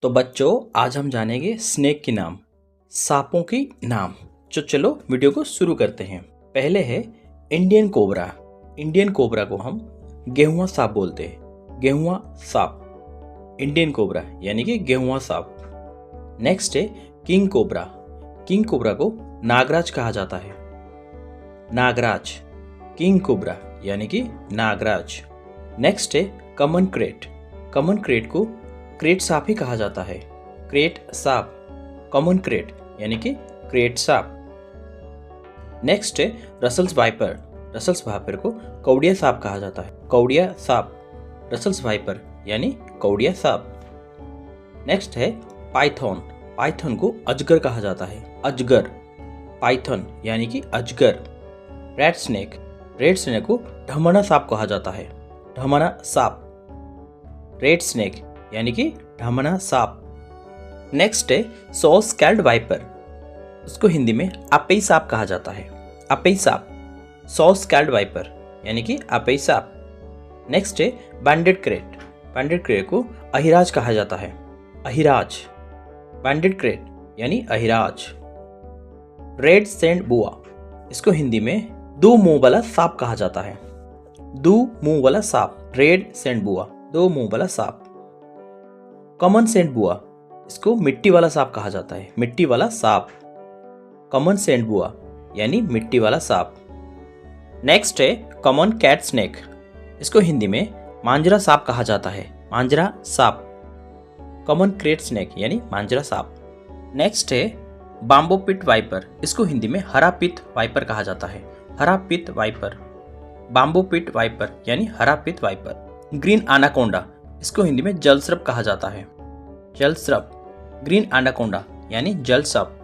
तो बच्चों आज हम जानेंगे स्नेक के नाम, सांपों के नाम। तो चलो वीडियो को शुरू करते हैं। पहले है इंडियन कोबरा। इंडियन कोबरा को हम गेहुआ सांप बोलते हैं। गेहुआ सांप, इंडियन कोबरा यानी कि गेहुआ सांप। नेक्स्ट है किंग कोबरा। किंग कोबरा को नागराज कहा जाता है। नागराज, किंग कोबरा यानी कि नागराज। नेक्स्ट है कॉमन क्रेट। कॉमन क्रेट को क्रेट सांप ही कहा जाता है। क्रेट सांप, कॉमन क्रेट यानी कि क्रेट सांप। नेक्स्ट है रसल्स वाइपर। रसल्स वाइपर को कौड़िया सांप कहा जाता है। कौड़िया सांप, रसल्स वाइपर यानी कौड़िया सांप। नेक्स्ट है पाइथन। पाइथन को अजगर कहा जाता है। अजगर, पाइथन यानी कि अजगर। Red snake. रेड स्नेक को ढमना सांप कहा जाता है। ढमना सांप, रेड स्नेक यानी कि ढमना सांप। नेक्स्ट है सॉ स्कैल्ड वाइपर। उसको हिंदी में अपई सांप कहा जाता है। अपई सांप, सॉ स्कैल्ड वाइपर यानी कि अपई सांप। नेक्स्ट है बैंडेड क्रेट। बैंडेड क्रेट को अहिराज कहा जाता है। अहिराज, बैंडेड क्रेट यानी अहिराज। रेड सैंड बुआ। इसको हिंदी में दो मुंह वाला सांप कहा जाता है। दो मुंह वाला सांप, रेड सैंड बुआ, दो मुंह वाला सांप। कॉमन सैंड बुआ, इसको मिट्टी वाला सांप कहा जाता है। मिट्टी वाला सांप, कॉमन सैंड बुआ यानी मिट्टी वाला सांप। नेक्स्ट है कॉमन कैट स्नेक। इसको हिंदी में मांजरा सांप कहा जाता है। मांजरा सांप, कॉमन क्रेट स्नेक यानी मांजरा सांप। नेक्स्ट है बाम्बो पिट वाइपर। इसको हिंदी में हरा पित वाइपर कहा जाता है। हरा पित वाइपर, बाम्बो पिट वाइपर यानी हरा पित वाइपर। Green anaconda. इसको हिंदी में जल सर्प कहा जाता है। जल सर्प, ग्रीन एनाकोंडा यानी जल सर्प।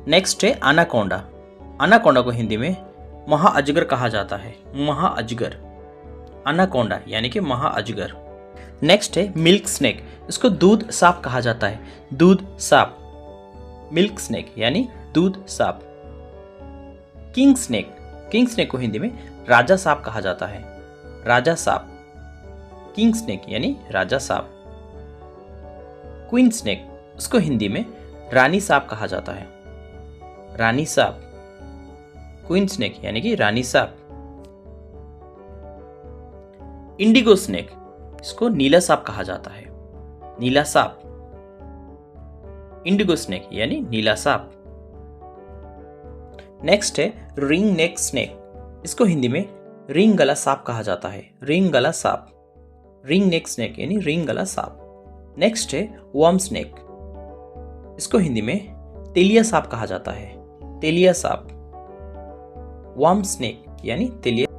नेक्स्ट है एनाकोंडा। एनाकोंडा को हिंदी में महाअजगर कहा जाता है। महाअजगर, एनाकोंडा यानी कि महाअजगर। नेक्स्ट है मिल्क स्नेक। इसको दूध सांप कहा जाता है। दूध सांप, मिल्क स्नेक यानी दूध सांप। King snake. किंग स्नेक को हिंदी में राजा सांप कहा जाता है। राजा सांप, किंग स्नेक यानी राजा सांप। क्वीन स्नेक, उसको हिंदी में रानी सांप कहा जाता है। रानी सांप, क्वीन स्नेक यानी कि रानी सांप। इंडिगो स्नेक, इसको नीला सांप कहा जाता है। नीला सांप, इंडिगो स्नेक यानी नीला सांप। नेक्स्ट है रिंग नेक स्नेक। इसको हिंदी में रिंग गला सांप कहा जाता है। रिंग गला सांप, रिंग नेक स्नेक यानी रिंग गला सांप। नेक्स्ट है वर्म स्नेक। इसको हिंदी में तेलिया सांप कहा जाता है। तेलिया सांप, वर्म स्नेक यानी तेलिया।